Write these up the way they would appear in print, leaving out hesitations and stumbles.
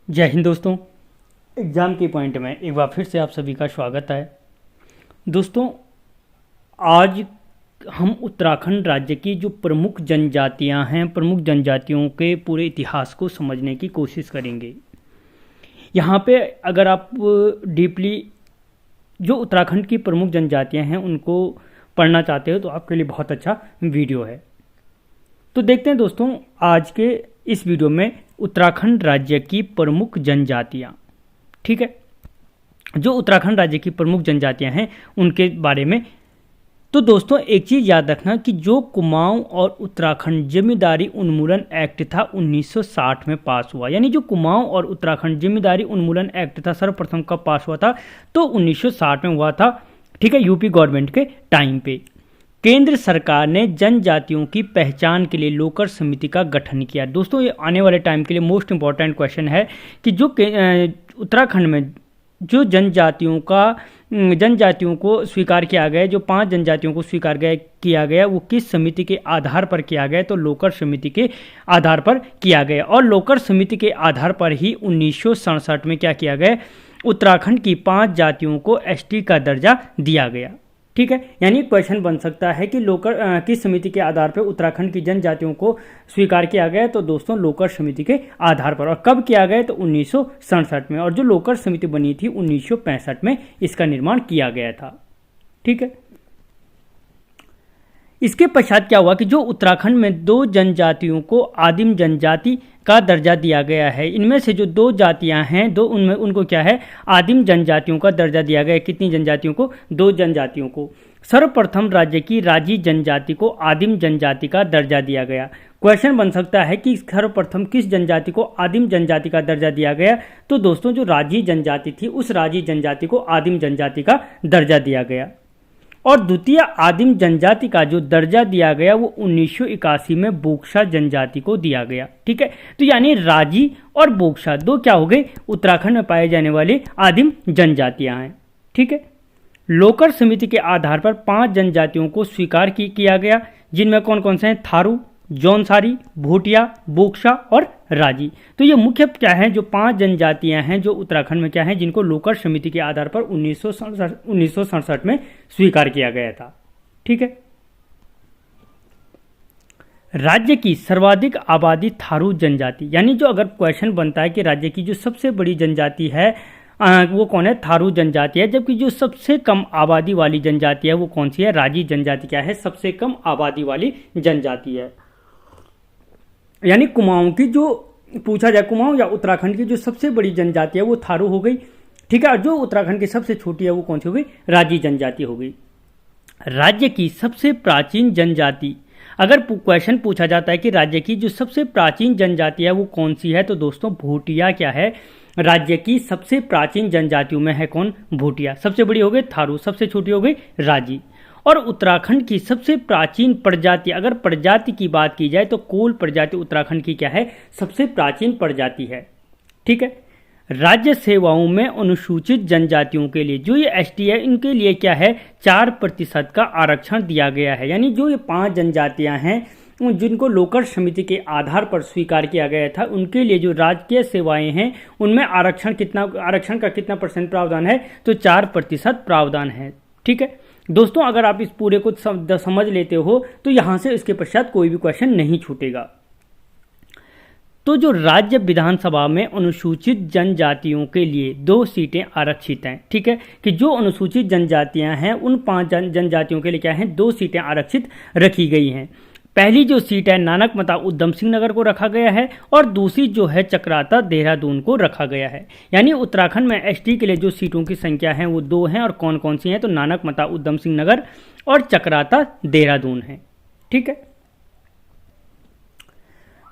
जय हिंद दोस्तों। एग्ज़ाम की पॉइंट में एक बार फिर से आप सभी का स्वागत है। दोस्तों, आज हम उत्तराखंड राज्य की जो प्रमुख जनजातियां हैं, प्रमुख जनजातियों के पूरे इतिहास को समझने की कोशिश करेंगे। यहाँ पे अगर आप डीपली जो उत्तराखंड की प्रमुख जनजातियां हैं उनको पढ़ना चाहते हो तो आपके लिए बहुत अच्छा वीडियो है। तो देखते हैं दोस्तों, आज के इस वीडियो में उत्तराखंड राज्य की प्रमुख जनजातियां, ठीक है, जो उत्तराखंड राज्य की प्रमुख जनजातियां हैं उनके बारे में। तो दोस्तों, एक चीज़ याद रखना कि जो कुमाऊं और उत्तराखंड जमींदारी उन्मूलन एक्ट था 1960 में पास हुआ, यानी जो कुमाऊं और उत्तराखंड जमींदारी उन्मूलन एक्ट था सर्वप्रथम कब पास हुआ था, तो 1960 में हुआ था, ठीक है, यूपी गवर्नमेंट के टाइम पे। केंद्र सरकार ने जनजातियों की पहचान के लिए लोकर समिति का गठन किया। दोस्तों, ये आने वाले टाइम के लिए मोस्ट इंपॉर्टेंट क्वेश्चन है कि जो उत्तराखंड में जो जनजातियों को स्वीकार किया गया, जो 5 जनजातियों को स्वीकार किया गया, वो किस समिति के आधार पर किया गया, तो लोकर समिति के आधार पर किया गया। और लोकर समिति के आधार पर ही 1967 में क्या किया गया, उत्तराखंड की 5 जातियों को एसटी का दर्जा दिया गया, ठीक है। यानी क्वेश्चन बन सकता है कि लोकर किस समिति के आधार पर उत्तराखंड की जनजातियों को स्वीकार किया गया, तो दोस्तों लोकर समिति के आधार पर। और कब किया गया, तो 1967 में। और जो लोकर समिति बनी थी 1965 में इसका निर्माण किया गया था, ठीक है। इसके पश्चात क्या हुआ कि जो उत्तराखंड में 2 जनजातियों को आदिम जनजाति का दर्जा दिया गया है। इनमें से जो 2 जातियां हैं, उनमें उनको क्या है, आदिम जनजातियों का दर्जा दिया गया है। कितनी जनजातियों को, 2 जनजातियों को। सर्वप्रथम राज्य की राजी जनजाति को आदिम जनजाति का दर्जा दिया गया। क्वेश्चन बन सकता है कि सर्वप्रथम किस जनजाति को आदिम जनजाति का दर्जा दिया गया, तो दोस्तों जो राजी जनजाति थी उस राजी जनजाति को आदिम जनजाति का दर्जा दिया गया। और द्वितीय आदिम जनजाति का जो दर्जा दिया गया वो 1981 में बोक्सा जनजाति को दिया गया, ठीक है। तो यानी राजी और बोक्सा 2 क्या हो गए, उत्तराखंड में पाए जाने वाले आदिम जनजातियां हैं, ठीक है। लोकर समिति के आधार पर 5 जनजातियों को स्वीकार किया गया, जिनमें कौन कौन से हैं, थारू, जौनसारी, भूटिया, बोक्सा और राजी। तो ये मुख्य क्या है, जो 5 जनजातियां हैं जो उत्तराखंड में क्या हैं, जिनको लोकर समिति के आधार पर 1967 में स्वीकार किया गया था, ठीक है। राज्य की सर्वाधिक आबादी थारू जनजाति, यानी जो अगर क्वेश्चन बनता है कि राज्य की जो सबसे बड़ी जनजाति है वो कौन है, थारू जनजाति है। जबकि जो सबसे कम आबादी वाली जनजाति है वो कौन सी है, राजी जनजाति क्या है, सबसे कम आबादी वाली जनजाति है। यानी कुमाऊं की जो पूछा जाए, कुमाऊं या उत्तराखंड की जो सबसे बड़ी जनजाति है वो थारू हो गई, ठीक है। और जो उत्तराखंड की सबसे छोटी है वो कौन सी हो गई, राजी जनजाति हो गई। राज्य की सबसे प्राचीन जनजाति, अगर क्वेश्चन पूछा जाता है कि राज्य की जो सबसे प्राचीन जनजाति है वो कौन सी है, तो दोस्तों भूटिया क्या है, राज्य की सबसे प्राचीन जनजातियों में है कौन, भूटिया। सबसे बड़ी हो गई थारू, सबसे छोटी हो गई राजी। और उत्तराखंड की सबसे प्राचीन प्रजाति, अगर प्रजाति की बात की जाए तो कोल प्रजाति उत्तराखंड की क्या है, सबसे प्राचीन प्रजाति है, ठीक है। राज्य सेवाओं में अनुसूचित जनजातियों के लिए जो ये एसटी है, इनके लिए क्या है, 4% का आरक्षण दिया गया है। यानी जो ये 5 जनजातियां हैं जिनको लोकर समिति के आधार पर स्वीकार किया गया था, उनके लिए जो राजकीय सेवाएं हैं उनमें आरक्षण का कितना परसेंट प्रावधान है, तो 4% प्रावधान है, ठीक है। दोस्तों, अगर आप इस पूरे को समझ लेते हो तो यहां से इसके पश्चात कोई भी क्वेश्चन नहीं छूटेगा। तो जो राज्य विधानसभा में अनुसूचित जनजातियों के लिए 2 सीटें आरक्षित हैं, ठीक है, कि जो अनुसूचित जनजातियां हैं उन 5 जनजातियों के लिए क्या है, 2 सीटें आरक्षित रखी गई हैं। पहली जो सीट है नानक मता उधम सिंह नगर को रखा गया है और दूसरी जो है चक्राता देहरादून को रखा गया है। यानी उत्तराखंड में एसटी के लिए जो सीटों की संख्या है वो 2 हैं। और कौन कौन सी हैं, तो नानक मता उधम सिंह नगर और चक्राता देहरादून है, ठीक है।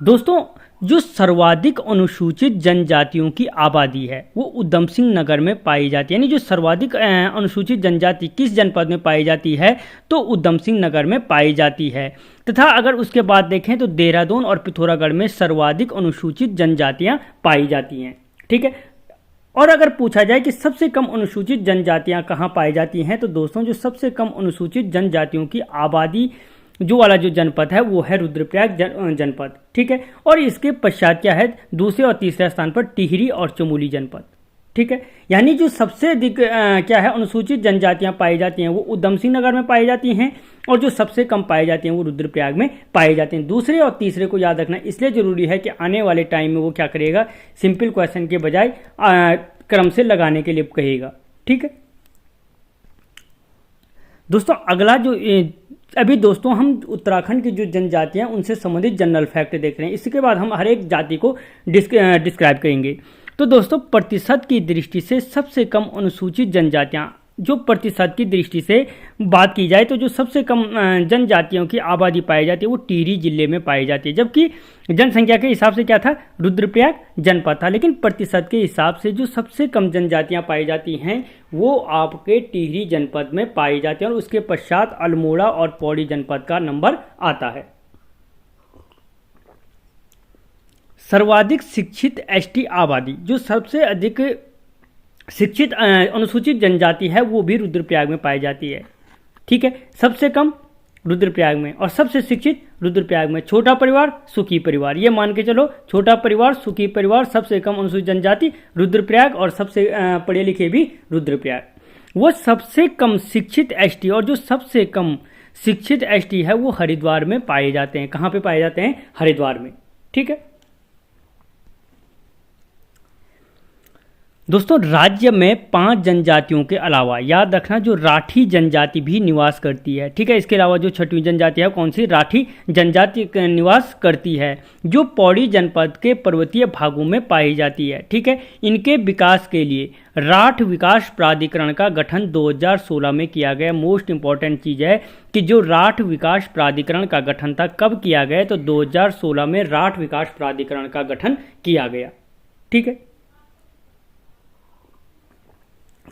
दोस्तों, जो सर्वाधिक अनुसूचित जनजातियों की आबादी है वो उधम सिंह नगर में पाई जाती है। यानी जो सर्वाधिक अनुसूचित जनजाति किस जनपद में पाई जाती है, तो उधम सिंह नगर में पाई जाती है। तथा अगर उसके बाद देखें तो देहरादून और पिथौरागढ़ में सर्वाधिक अनुसूचित जनजातियां पाई जाती हैं, ठीक है। और अगर पूछा जाए कि सबसे कम अनुसूचित जनजातियां कहाँ पाई जाती हैं, तो दोस्तों जो सबसे कम अनुसूचित जनजातियों की आबादी जो वाला जो जनपद है वो है रुद्रप्रयाग जनपद, ठीक है। और इसके पश्चात क्या है, दूसरे और तीसरे स्थान पर टिहरी और चमोली जनपद, ठीक है। यानी जो सबसे अधिक क्या है अनुसूचित जनजातियां पाई जाती हैं वो उधम सिंह नगर में पाई जाती हैं, और जो सबसे कम पाई जाती हैं वो रुद्रप्रयाग में पाई जाती हैं। दूसरे और तीसरे को याद रखना इसलिए जरूरी है कि आने वाले टाइम में वो क्या करेगा, सिंपल क्वेश्चन के बजाय क्रम से लगाने के लिए कहेगा, ठीक है दोस्तों। अगला जो अभी दोस्तों हम उत्तराखंड की जो जनजातियां उनसे संबंधित जनरल फैक्ट देख रहे हैं, इसके बाद हम हर एक जाति को डिस्क्राइब करेंगे। तो दोस्तों प्रतिशत की दृष्टि से सबसे कम अनुसूचित जनजातियां, जो प्रतिशत की दृष्टि से बात की जाए तो जो सबसे कम जनजातियों की आबादी पाई जाती है वो टिहरी जिले में पाई जाती है, जबकि जनसंख्या के हिसाब से क्या था, रुद्रप्रयाग जनपद था। लेकिन प्रतिशत के हिसाब से जो सबसे कम जनजातियां पाई जाती हैं वो आपके टिहरी जनपद में पाई जाती हैं, और उसके पश्चात अल्मोड़ा और पौड़ी जनपद का नंबर आता है। सर्वाधिक शिक्षित एसटी आबादी, जो सबसे अधिक शिक्षित अनुसूचित जनजाति है वो भी रुद्रप्रयाग में पाई जाती है, ठीक है। सबसे कम रुद्रप्रयाग में और सबसे शिक्षित रुद्रप्रयाग में। छोटा परिवार सुखी परिवार, ये मान के चलो, छोटा परिवार सुखी परिवार, सबसे कम अनुसूचित जनजाति रुद्रप्रयाग, और सबसे पढ़े लिखे भी रुद्रप्रयाग। वो सबसे कम शिक्षित एसटी और जो सबसे कम शिक्षित एसटी है वो हरिद्वार में पाए जाते हैं। कहाँ पे पाए जाते हैं, हरिद्वार में, ठीक है दोस्तों। राज्य में 5 जनजातियों के अलावा याद रखना जो राठी जनजाति भी निवास करती है, ठीक है। इसके अलावा जो 6वीं जनजाति है कौन सी, राठी जनजाति निवास करती है, जो पौड़ी जनपद के पर्वतीय भागों में पाई जाती है, ठीक है। इनके विकास के लिए राठ विकास प्राधिकरण का गठन 2016 में किया गया। मोस्ट इंपॉर्टेंट चीज़ है कि जो राठ विकास प्राधिकरण का गठन था कब किया गया, तो 2016 में राठ विकास प्राधिकरण का गठन किया गया, ठीक है।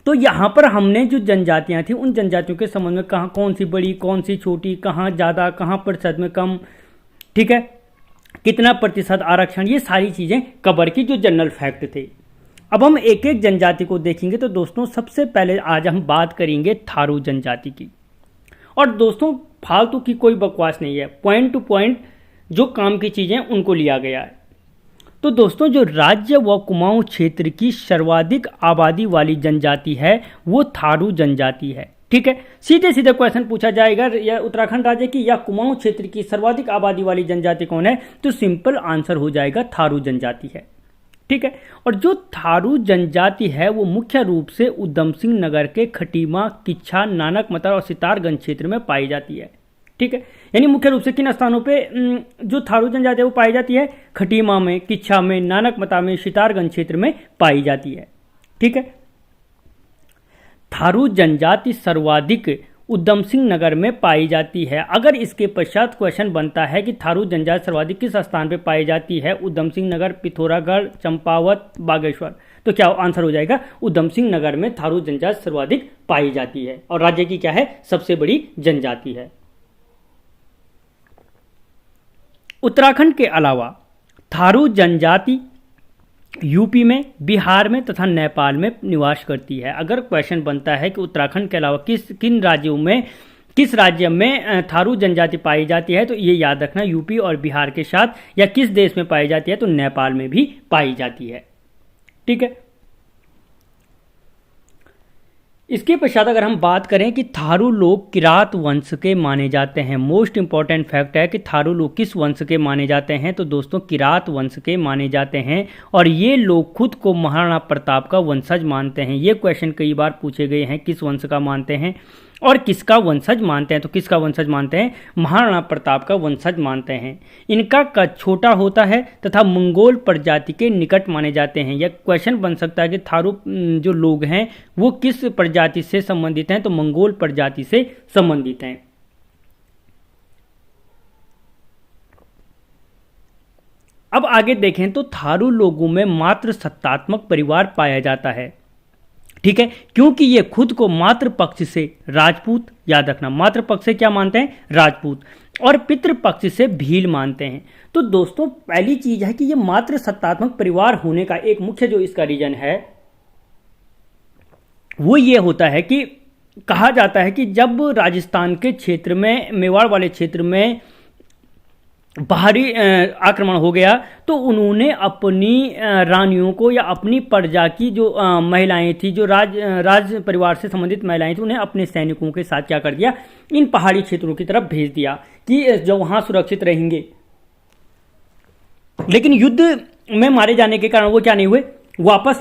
तो यहाँ पर हमने जो जनजातियाँ थी उन जनजातियों के संबंध में कहाँ कौन सी बड़ी कौन सी छोटी, कहाँ ज़्यादा कहाँ प्रतिशत में कम, ठीक है, कितना प्रतिशत आरक्षण, ये सारी चीज़ें कवर की जो जनरल फैक्ट थे। अब हम एक एक जनजाति को देखेंगे। तो दोस्तों सबसे पहले आज हम बात करेंगे थारू जनजाति की। और दोस्तों फालतू की कोई बकवास नहीं है, पॉइंट टू पॉइंट जो काम की चीज़ें उनको लिया गया है। तो दोस्तों जो राज्य व कुमाऊं क्षेत्र की सर्वाधिक आबादी वाली जनजाति है वो थारू जनजाति है, ठीक है। सीधे सीधे क्वेश्चन पूछा जाएगा या उत्तराखंड राज्य की या कुमाऊं क्षेत्र की सर्वाधिक आबादी वाली जनजाति कौन है, तो सिंपल आंसर हो जाएगा थारू जनजाति है, ठीक है। और जो थारू जनजाति है वो मुख्य रूप से उधम सिंह नगर के खटीमा, किच्छा, नानकमता और सितारगंज क्षेत्र में पाई जाती है, ठीक है। यानी मुख्य रूप से किन स्थानों पे जो थारू जनजाति है वो पाई जाती है, खटीमा में, किच्छा में, नानकमता में, सितारगंज क्षेत्र में पाई जाती है, ठीक है। थारू जनजाति सर्वाधिक उधम सिंह नगर में पाई जाती है। अगर इसके पश्चात क्वेश्चन बनता है कि थारू जनजाति सर्वाधिक किस स्थान पे पाई जाती है, उधम सिंह नगर, पिथौरागढ़, चंपावत, बागेश्वर, तो क्या आंसर हो जाएगा, उधम सिंह नगर में थारू जनजाति सर्वाधिक पाई जाती है और राज्य की क्या है, सबसे बड़ी जनजाति है। उत्तराखंड के अलावा थारू जनजाति यूपी में, बिहार में तथा नेपाल में निवास करती है। अगर क्वेश्चन बनता है कि उत्तराखंड के अलावा किस राज्य में थारू जनजाति पाई जाती है, तो ये याद रखना यूपी और बिहार के साथ, या किस देश में पाई जाती है, तो नेपाल में भी पाई जाती है, ठीक है। इसके पश्चात अगर हम बात करें कि थारू लोग किरात वंश के माने जाते हैं, मोस्ट इंपॉर्टेंट फैक्ट है कि थारू लोग किस वंश के माने जाते हैं, तो दोस्तों किरात वंश के माने जाते हैं। और ये लोग खुद को महाराणा प्रताप का वंशज मानते हैं। ये क्वेश्चन कई बार पूछे गए हैं, किस वंश का मानते हैं और किसका वंशज मानते हैं, तो किसका वंशज मानते हैं, महाराणा प्रताप का वंशज मानते हैं। इनका कद छोटा होता है तथा मंगोल प्रजाति के निकट माने जाते हैं। यह क्वेश्चन बन सकता है कि थारू जो लोग हैं वो किस प्रजाति से संबंधित हैं, तो मंगोल प्रजाति से संबंधित हैं। अब आगे देखें तो थारू लोगों में मात्र सत्तात्मक परिवार पाया जाता है, ठीक है, क्योंकि ये खुद को मातृ पक्ष से राजपूत, याद रखना मातृ पक्ष से क्या मानते हैं, राजपूत, और पितृ पक्ष से भील मानते हैं। तो दोस्तों पहली चीज है कि ये मातृ सत्तात्मक परिवार होने का एक मुख्य जो इसका रीजन है वो ये होता है कि कहा जाता है कि जब राजस्थान के क्षेत्र में, मेवाड़ वाले क्षेत्र में बाहरी आक्रमण हो गया तो उन्होंने अपनी रानियों को या अपनी प्रजा की जो महिलाएं थी, जो राज परिवार से संबंधित महिलाएं थी, उन्हें अपने सैनिकों के साथ क्या कर दिया, इन पहाड़ी क्षेत्रों की तरफ भेज दिया कि जो वहां सुरक्षित रहेंगे। लेकिन युद्ध में मारे जाने के कारण वो क्या नहीं हुए, वापस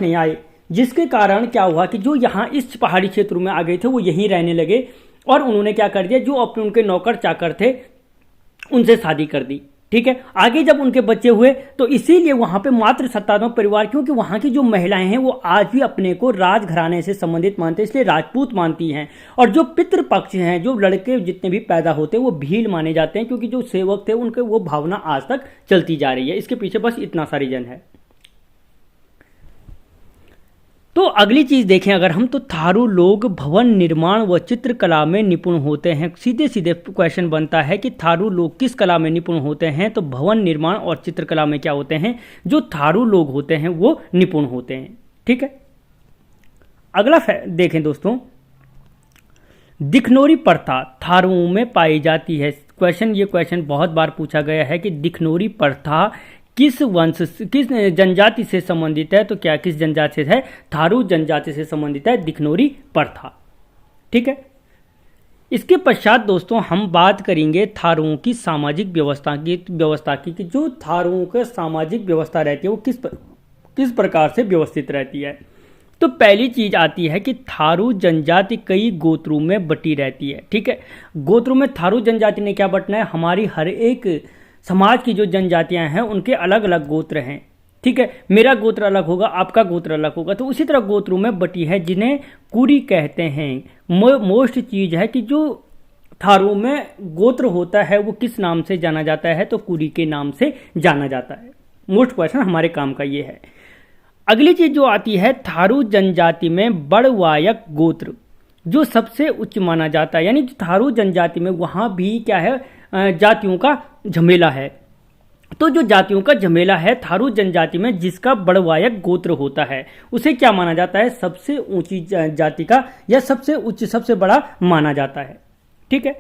नहीं आए, जिसके कारण क्या हुआ कि जो यहाँ इस पहाड़ी क्षेत्रों में आ गए थे वो यहीं रहने लगे और उन्होंने क्या कर दिया, जो अपने उनके नौकर चाकर थे उनसे शादी कर दी। ठीक है, आगे जब उनके बच्चे हुए तो इसीलिए वहां पे मात्र सत्तात्मक परिवार, क्योंकि वहां की जो महिलाएं हैं वो आज भी अपने को राजघराने से संबंधित मानते हैं, इसलिए राजपूत मानती हैं। और जो पितृपक्ष हैं, जो लड़के जितने भी पैदा होते हैं वो भील माने जाते हैं, क्योंकि जो सेवक थे उनके वो भावना आज तक चलती जा रही है। इसके पीछे बस इतना सा रीजन है। तो अगली चीज देखें अगर हम, तो थारू लोग भवन निर्माण व चित्रकला में निपुण होते हैं। सीधे सीधे क्वेश्चन बनता है कि थारू लोग किस कला में निपुण होते हैं, तो भवन निर्माण और चित्रकला में क्या होते हैं, जो थारू लोग होते हैं वो निपुण होते हैं। ठीक है, अगला देखें दोस्तों, दिखनौरी प्रथा थारुओं में पाई जाती है। ये क्वेश्चन बहुत बार पूछा गया है कि दिखनौरी प्रथा किस जनजाति से संबंधित है, तो क्या किस जनजाति से है, थारू जनजाति से संबंधित है दिखनौरी प्रथा। ठीक है, इसके पश्चात दोस्तों हम बात करेंगे थारुओं की सामाजिक व्यवस्था की कि जो थारुओं की सामाजिक व्यवस्था रहती है वो किस प्रकार से व्यवस्थित रहती है। तो पहली चीज आती है कि थारू जनजाति कई गोत्रों में बटी रहती है। ठीक है, गोत्रों में थारू जनजाति ने क्या बटना है, हमारी हर एक समाज की जो जनजातियां हैं उनके अलग अलग गोत्र हैं। ठीक है, मेरा गोत्र अलग होगा, आपका गोत्र अलग होगा, तो उसी तरह गोत्रों में बटी है जिन्हें कुरी कहते हैं। मोस्ट चीज है कि जो थारू में गोत्र होता है वो किस नाम से जाना जाता है, तो कुरी के नाम से जाना जाता है। मोस्ट क्वेश्चन हमारे काम का ये है। अगली चीज जो आती है, थारू जनजाति में बड़वायक गोत्र जो सबसे उच्च माना जाता है, यानी थारू जनजाति में वहां भी क्या है, जातियों का झमेला है। तो जो जातियों का झमेला है थारू जनजाति में, जिसका बड़वायक गोत्र होता है उसे क्या माना जाता है, सबसे ऊंची जाति का या सबसे उच्च, सबसे बड़ा माना जाता है। ठीक है,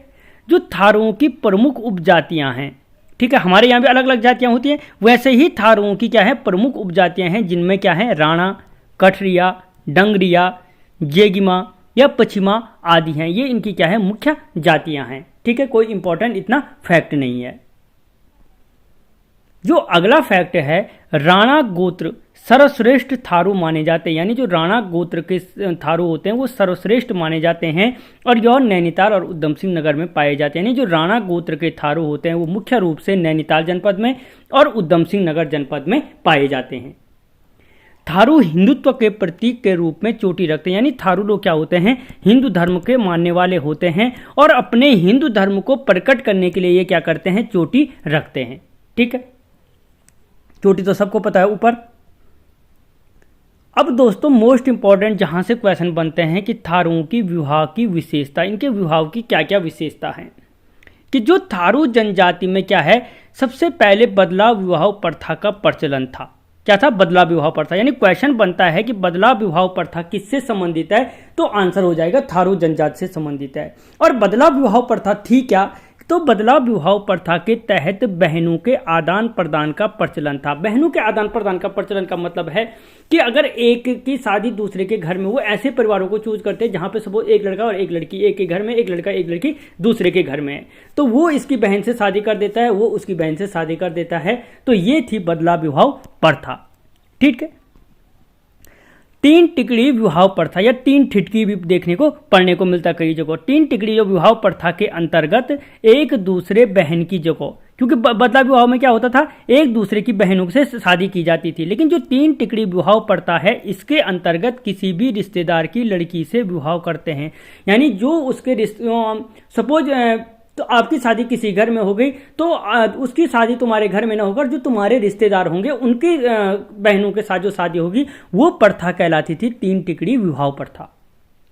जो थारुओं की प्रमुख उपजातियां हैं, ठीक है, हमारे यहाँ भी अलग अलग जातियां होती हैं, वैसे ही थारुओं की क्या है, प्रमुख उपजातियां हैं, जिनमें क्या है, राणा, कठरिया, डंगरिया, जेगिमा या पश्चिमा आदि हैं। ये इनकी क्या है, मुख्य जातियां हैं। ठीक है, कोई इंपॉर्टेंट इतना फैक्ट नहीं है। जो अगला फैक्ट है, राणा गोत्र सर्वश्रेष्ठ थारू माने जाते हैं, यानी जो राणा गोत्र के थारू होते हैं वो सर्वश्रेष्ठ माने जाते हैं और यह नैनीताल और उधम सिंह नगर में पाए जाते हैं। यानी जो राणा गोत्र के थारू होते हैं वो मुख्य रूप से नैनीताल जनपद में और उधम सिंह नगर जनपद में पाए जाते हैं। थारू हिंदुत्व के प्रतीक के रूप में चोटी रखते हैं, यानी थारू लोग क्या होते हैं, हिंदू धर्म के मानने वाले होते हैं और अपने हिंदू धर्म को प्रकट करने के लिए ये क्या करते हैं, चोटी रखते हैं। ठीक है, चोटी तो सबको पता है ऊपर। अब दोस्तों मोस्ट इंपॉर्टेंट जहां से क्वेश्चन बनते हैं कि थारुओं की विवाह की विशेषता, इनके विवाह की क्या क्या विशेषता है, कि जो थारू जनजाति में क्या है, सबसे पहले बदलाव विवाह प्रथा का प्रचलन था। क्या था, बदलाव विवाह प्रथा। यानी क्वेश्चन बनता है कि बदलाव विवाह प्रथा किससे संबंधित है, तो आंसर हो जाएगा थारू जनजाति से संबंधित है। और बदलाव विवाह प्रथा थी क्या, तो बदलाव विवाह प्रथा के तहत बहनों के आदान प्रदान का प्रचलन था। बहनों के आदान प्रदान का प्रचलन का मतलब है कि अगर एक की शादी दूसरे के घर में, वो ऐसे परिवारों को चूज करते हैं जहां पे सपोज एक लड़का और एक लड़की, एक के घर में, एक लड़का एक लड़की दूसरे के घर में है, तो वो इसकी बहन से शादी कर देता है, वो उसकी बहन से शादी कर देता है। तो ये थी बदलाव विवाह प्रथा। ठीक है, तीन टिकड़ी विवाह प्रथा या तीन ठिठकी भी देखने को पढ़ने को मिलता कई जगह। तीन टिकड़ी जो विवाह प्रथा के अंतर्गत एक दूसरे बहन की जगह, क्योंकि बदलाव विवाह में क्या होता था, एक दूसरे की बहनों से शादी की जाती थी, लेकिन जो तीन टिकड़ी विवाह प्रथा है इसके अंतर्गत किसी भी रिश्तेदार की लड़की से विवाह करते हैं। यानी जो उसके सपोज तो आपकी शादी किसी घर में हो गई तो उसकी शादी तुम्हारे घर में ना होकर जो तुम्हारे रिश्तेदार होंगे उनकी बहनों के साथ जो शादी होगी वो प्रथा कहलाती थी, तीन टिकड़ी विवाह प्रथा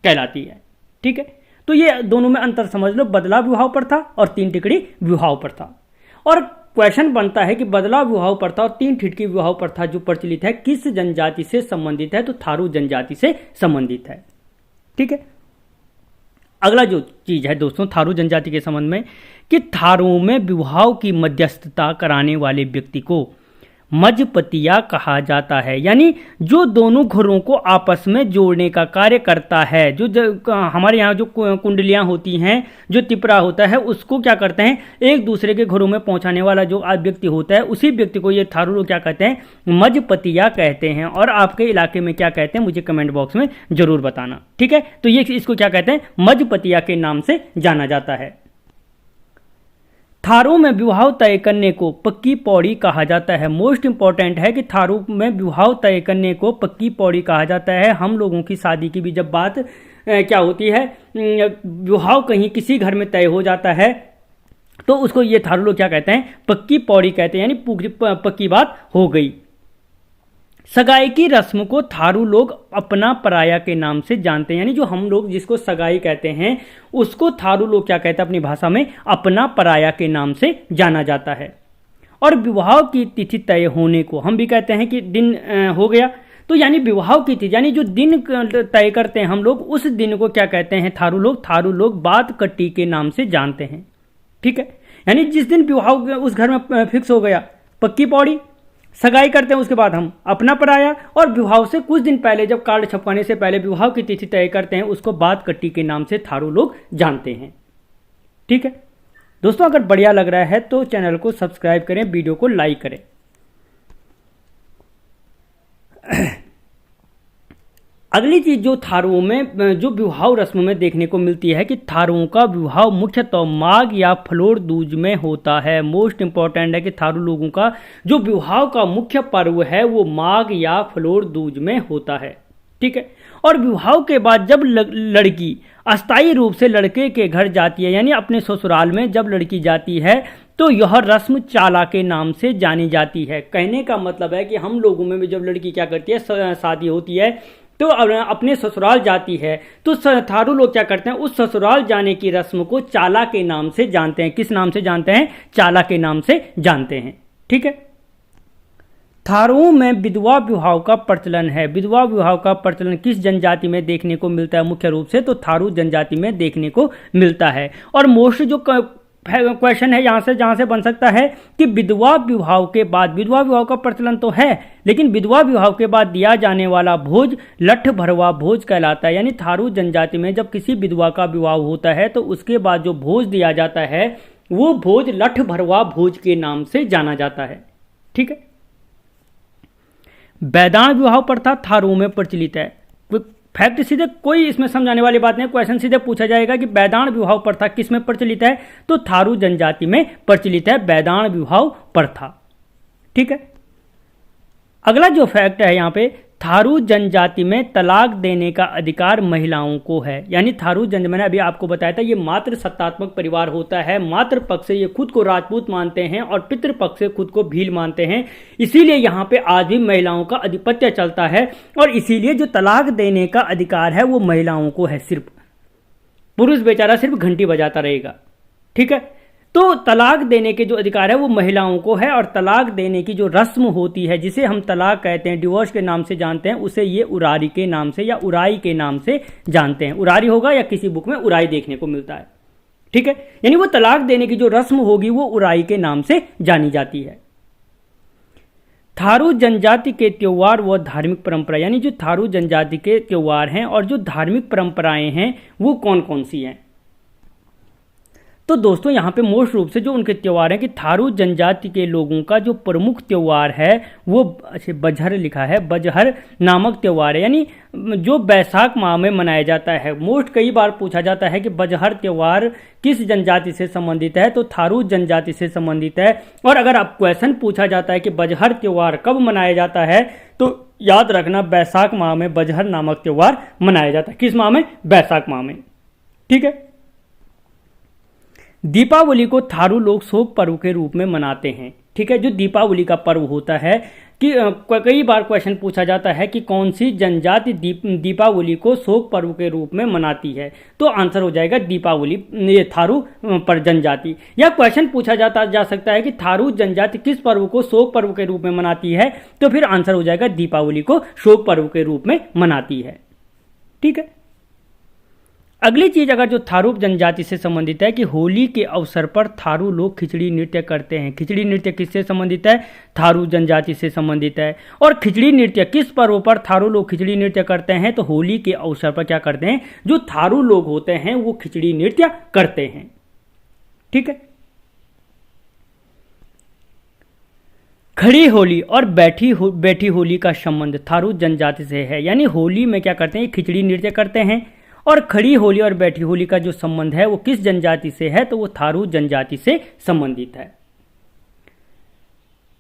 कहलाती है। ठीक है, तो ये दोनों में अंतर समझ लो, बदलाव विवाह प्रथा और तीन टिकड़ी विवाह प्रथा। और क्वेश्चन बनता है कि बदलाव विवाह प्रथा और तीन ठिठकी विवाह प्रथा जो प्रचलित है किस जनजाति से संबंधित है, तो थारू जनजाति से संबंधित है। ठीक है। अगला जो चीज़ है दोस्तों थारू जनजाति के संबंध में कि थारुओं में विवाह की मध्यस्थता कराने वाले व्यक्ति को मजपतिया कहा जाता है, यानी जो दोनों घरों को आपस में जोड़ने का कार्य करता है। हमारे यहाँ जो कुंडलियाँ होती हैं, जो तिपरा होता है, उसको क्या करते हैं, एक दूसरे के घरों में पहुँचाने वाला जो व्यक्ति होता है, उसी व्यक्ति को ये थारू लोग क्या कहते हैं, मजपतिया कहते हैं। और आपके इलाके में क्या कहते हैं मुझे कमेंट बॉक्स में जरूर बताना, ठीक है। तो ये इसको क्या कहते हैं, मजपतिया के नाम से जाना जाता है। थारू में विवाह तय करने को पक्की पौड़ी कहा जाता है। मोस्ट इंपॉर्टेंट है कि थारू में विवाह तय करने को पक्की पौड़ी कहा जाता है। हम लोगों की शादी की भी जब बात क्या होती है, विवाह कहीं किसी घर में तय हो जाता है तो उसको ये थारू लोग क्या कहते हैं, पक्की पौड़ी कहते हैं, यानी पक्की बात हो गई। सगाई की रस्म को थारू लोग अपना पराया के नाम से जानते हैं, यानी जो हम लोग जिसको सगाई कहते हैं उसको थारू लोग क्या कहते हैं अपनी भाषा में, अपना पराया के नाम से जाना जाता है। और विवाह की तिथि तय होने को हम भी कहते हैं कि दिन हो गया, तो यानी विवाह की तिथि यानी जो दिन तय करते हैं हम लोग, उस दिन को क्या कहते हैं थारू लोग बात कट्टी के नाम से जानते हैं, ठीक है। यानी जिस दिन विवाह उस घर में फिक्स हो गया, पक्की पौड़ी, सगाई करते हैं, उसके बाद हम अपना पराया, और विवाह से कुछ दिन पहले जब कार्ड छपवाने से पहले विवाह की तिथि तय करते हैं, उसको बात कट्टी के नाम से थारू लोग जानते हैं, ठीक है। दोस्तों अगर बढ़िया लग रहा है तो चैनल को सब्सक्राइब करें, वीडियो को लाइक करें। अगली चीज जो थारुओं में जो विवाह रस्म में देखने को मिलती है कि थारुओं का विवाह मुख्यतः माघ या फ्लोर दूज में होता है। मोस्ट इंपॉर्टेंट है कि थारू लोगों का जो विवाह का मुख्य पर्व है वो माघ या फ्लोर दूज में होता है, ठीक है। और विवाह के बाद जब लड़की अस्थायी रूप से लड़के के घर जाती है, यानी अपने ससुराल में जब लड़की जाती है, तो यह रस्म चाला के नाम से जानी जाती है। कहने का मतलब है कि हम लोगों में भी जब लड़की क्या करती है, शादी होती है तो अपने ससुराल जाती है, तो थारू लोग क्या करते हैं, उस ससुराल जाने की रस्म को चाला के नाम से जानते हैं। किस नाम से जानते हैं, चाला के नाम से जानते हैं, ठीक है। थारुओं में विधवा विवाह का प्रचलन है। विधवा विवाह का प्रचलन किस जनजाति में देखने को मिलता है, मुख्य रूप से तो थारू जनजाति में देखने को मिलता है। और मोस्ट जो क्वेश्चन है यहाँ से जहाँ से बन सकता है कि विधवा विवाह के बाद, विधवा विवाह का प्रचलन तो है, लेकिन विधवा विवाह के बाद दिया जाने वाला भोज लठ भरवा भोज कहलाता है। यानी थारू जनजाति में जब किसी विधवा का विवाह होता है तो उसके बाद जो भोज दिया जाता है वो भोज लठ भरवा भोज के नाम से जाना जाता है, ठीक है। बैदान विवाह प्रथा थारू में प्रचलित है। फैक्ट सीधे कोई इसमें समझाने वाली बात नहीं, क्वेश्चन सीधे पूछा जाएगा कि बैदान विवाह प्रथा किस में प्रचलित है, तो थारू जनजाति में प्रचलित है बैदान विवाह प्रथा, ठीक है। अगला जो फैक्ट है यहाँ पे, थारू जनजाति में तलाक देने का अधिकार महिलाओं को है। यानी थारू मैंने अभी आपको बताया था ये मातृ सत्तात्मक परिवार होता है। मातृ पक्ष से ये खुद को राजपूत मानते हैं और पितृ पक्ष से खुद को भील मानते हैं, इसीलिए यहाँ पे आज भी महिलाओं का आधिपत्य चलता है। और इसीलिए जो तलाक देने का अधिकार है वो महिलाओं को है, सिर्फ पुरुष बेचारा सिर्फ घंटी बजाता रहेगा, ठीक है। तो तलाक देने के जो अधिकार है वो महिलाओं को है। और तलाक देने की जो रस्म होती है, जिसे हम तलाक कहते हैं, डिवोर्स के नाम से जानते हैं, उसे ये उरारी के नाम से या उराई के नाम से जानते हैं। उरारी होगा या किसी बुक में उराई देखने को मिलता है, ठीक है। यानी वो तलाक देने की जो रस्म होगी वो उराई के नाम से जानी जाती है। थारू जनजाति के त्योहार व धार्मिक परंपरा, यानी जो थारू जनजाति के त्योहार हैं और जो धार्मिक परंपराएं हैं वो कौन कौन सी हैं। तो दोस्तों यहाँ पे मोस्ट रूप से जो उनके त्यौहार हैं कि थारू जनजाति के लोगों का जो प्रमुख त्यौहार है वो बजहर लिखा है, बजहर नामक त्यौहार है, यानी जो बैसाख माह में मनाया जाता है। मोस्ट कई बार पूछा जाता है कि बजहर त्यौहार किस जनजाति से संबंधित है, तो थारू जनजाति से संबंधित है। और अगर आप क्वेश्चन पूछा जाता है कि बजहर त्यौहार कब मनाया जाता है, तो याद रखना बैसाख माह में बजहर नामक त्यौहार मनाया जाता है। किस माह में, बैसाख माह में, ठीक है। दीपावली को थारू लोग शोक पर्व के रूप में मनाते हैं, ठीक है। जो दीपावली का पर्व होता है कि कई बार क्वेश्चन पूछा जाता है कि कौन सी जनजाति दीपावली को शोक पर्व के रूप में मनाती है, तो आंसर हो जाएगा दीपावली, ये थारू पर जनजाति। या क्वेश्चन पूछा जा सकता है कि थारू जनजाति किस पर्व को शोक पर्व के रूप में मनाती है, तो फिर आंसर हो जाएगा दीपावली को शोक पर्व के रूप में मनाती है, ठीक है। अगली चीज अगर जो थारू जनजाति से संबंधित है कि होली के अवसर पर थारू लोग खिचड़ी नृत्य करते हैं। खिचड़ी नृत्य किससे संबंधित है? थारू जनजाति से संबंधित है। और खिचड़ी नृत्य किस पर्व पर थारू लोग खिचड़ी नृत्य करते हैं? तो होली के अवसर पर क्या करते हैं? जो थारू लोग होते हैं वो खिचड़ी नृत्य करते हैं। ठीक है। खड़ी होली और बैठी होली का संबंध थारू जनजाति से है। यानी होली में क्या करते हैं? खिचड़ी नृत्य करते हैं। और खड़ी होली और बैठी होली का जो संबंध है वो किस जनजाति से है? तो वो थारू जनजाति से संबंधित है।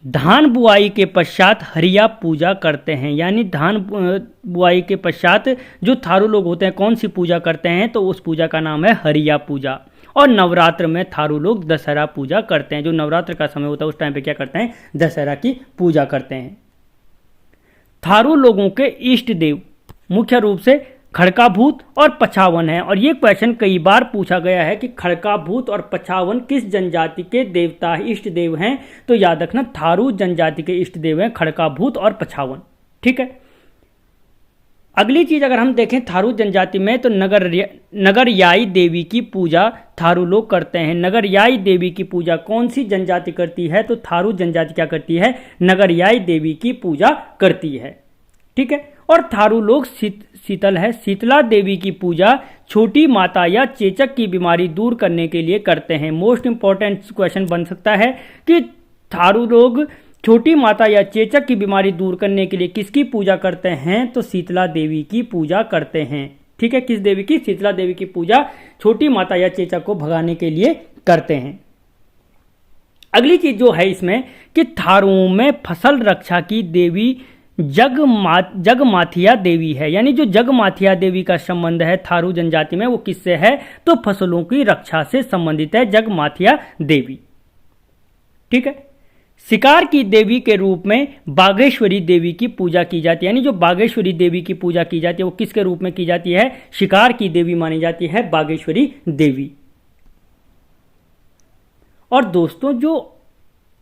धान बुआई के पश्चात हरिया पूजा करते हैं। यानी धान बुआई के पश्चात जो थारू लोग होते हैं कौन सी पूजा करते हैं? तो उस पूजा का नाम है हरिया पूजा। और नवरात्र में थारू लोग दशहरा पूजा करते हैं। जो नवरात्र का समय होता है उस टाइम पे क्या करते हैं? दशहरा की पूजा करते हैं। थारू लोगों के इष्ट देव मुख्य रूप से खड़काभूत और पछावन है। और ये क्वेश्चन कई बार पूछा गया है कि खड़काभूत और पछावन किस जनजाति के देवता इष्ट देव हैं? तो याद रखना थारू जनजाति के इष्ट देव हैं खड़काभूत और पछावन। ठीक है। अगली चीज अगर हम देखें थारू जनजाति में तो नगरयाई देवी की पूजा थारू लोग करते हैं। नगरयाई देवी की पूजा कौन सी जनजाति करती है? तो थारू जनजाति क्या करती है? नगरयाई देवी की पूजा करती है। ठीक है। और थारू लोग शीतला देवी की पूजा छोटी माता या चेचक की बीमारी दूर करने के लिए करते हैं। मोस्ट इंपॉर्टेंट क्वेश्चन बन सकता है कि थारू लोग छोटी माता या चेचक की बीमारी दूर करने के लिए किसकी पूजा करते हैं? तो शीतला देवी की पूजा करते हैं। ठीक है। किस देवी की? शीतला देवी की पूजा छोटी माता या चेचक को भगाने के लिए करते हैं। अगली चीज जो है इसमें कि थारुओं में फसल रक्षा की देवी जगमाथिया देवी है। यानी जो जगमाथिया देवी का संबंध है थारू जनजाति में वो किससे है? तो फसलों की रक्षा से संबंधित है जगमाथिया देवी। ठीक है। शिकार की देवी के रूप में बागेश्वरी देवी की पूजा की जाती है। यानी जो बागेश्वरी देवी की पूजा की जाती है वो किसके रूप में की जाती है? शिकार की देवी मानी जाती है बागेश्वरी देवी। और दोस्तों जो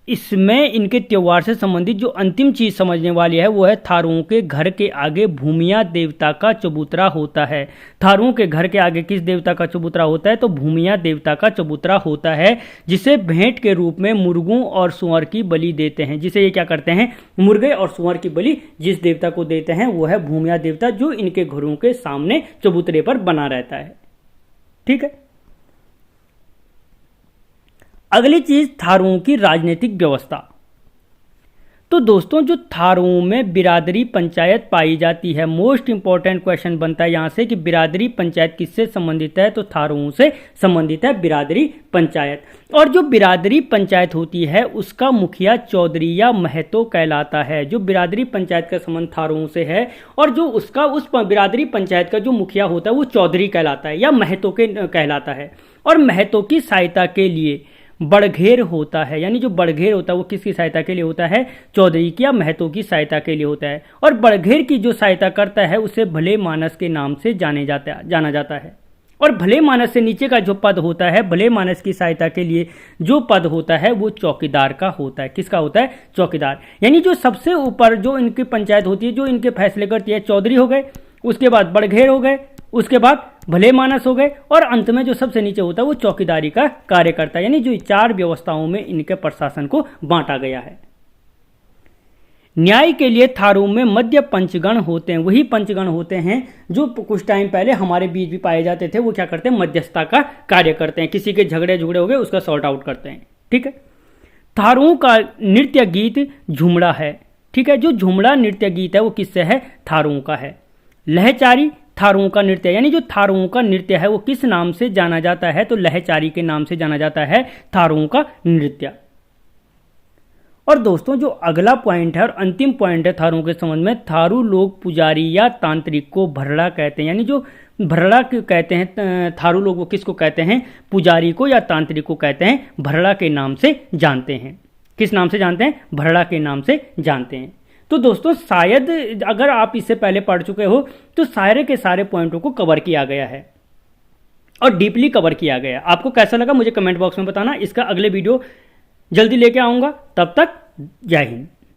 इसमें इनके त्योहार से संबंधित जो अंतिम चीज समझने वाली है वो है थारुओं के घर के आगे भूमिया देवता का चबूतरा होता है। थारुओं के घर के आगे किस देवता का चबूतरा होता है? तो भूमिया देवता का चबूतरा होता है, जिसे भेंट के रूप में मुर्गों और सुअर की बलि देते हैं। जिसे ये क्या करते हैं? मुर्गे और सुअर की बलि जिस देवता को देते हैं वो है भूमिया देवता, जो इनके घरों के सामने चबूतरे पर बना रहता है। ठीक है। अगली चीज थारुओं की राजनीतिक व्यवस्था। तो दोस्तों जो थारुओं में बिरादरी पंचायत पाई जाती है, मोस्ट इंपॉर्टेंट क्वेश्चन बनता है यहां से कि बिरादरी पंचायत किससे संबंधित है? तो थारुओं से संबंधित है बिरादरी पंचायत। और जो बिरादरी पंचायत होती है उसका मुखिया चौधरी या महतो कहलाता है। जो बिरादरी पंचायत का संबंध थारुओं से है और जो उस बिरादरी पंचायत का जो मुखिया होता है वो चौधरी कहलाता है या महतो के कहलाता है। और महतो की सहायता के लिए बड़घेर होता है। यानी जो बड़घेर होता है वो किसकी सहायता के लिए होता है? चौधरी की या महतो की सहायता के लिए होता है। और बड़घेर की जो सहायता करता है उसे भले मानस के नाम से जाना जाता है। और भले मानस से नीचे का जो पद होता है, भले मानस की सहायता के लिए जो पद होता है वो चौकीदार का होता है। किसका होता है? चौकीदार। यानी जो सबसे ऊपर जो इनकी पंचायत होती है, जो इनके फैसले करती है, चौधरी हो गए, उसके बाद बड़घेर हो गए, उसके बाद भले मानस हो गए और अंत में जो सबसे नीचे होता है वो चौकीदारी का कार्य करता है। यानी जो चार व्यवस्थाओं में इनके प्रशासन को बांटा गया है। न्याय के लिए थारू में मध्य पंचगण होते हैं। वही पंचगण होते हैं जो कुछ टाइम पहले हमारे बीच भी पाए जाते थे। वो क्या करते हैं? मध्यस्थता का कार्य करते हैं। किसी के झगड़े हो गए उसका सॉर्ट आउट करते हैं। ठीक है। थारुओं का नृत्य गीत झुमड़ा है। ठीक है। जो झुमड़ा नृत्य गीत है वो किससे है? थारुओं का है। लहचारी थारुओं का नृत्य, यानी जो थारुओं का नृत्य है वो किस नाम से जाना जाता है? तो लहचारी के नाम से जाना जाता है थारुओं का नृत्य। और दोस्तों जो अगला पॉइंट है और अंतिम पॉइंट है थारुओं के संबंध में, थारू लोग पुजारी या तांत्रिक को भरड़ा कहते हैं। यानी जो भरड़ा कहते हैं थारू लोग वो किसको कहते हैं? पुजारी को या तांत्रिक को कहते हैं भरड़ा के नाम से जानते हैं। किस नाम से जानते हैं? भरड़ा के नाम से जानते हैं। तो दोस्तों शायद अगर आप इससे पहले पढ़ चुके हो तो सारे के सारे पॉइंटों को कवर किया गया है और डीपली कवर किया गया है। आपको कैसा लगा मुझे कमेंट बॉक्स में बताना। इसका अगले वीडियो जल्दी लेके आऊँगा। तब तक जय हिंद।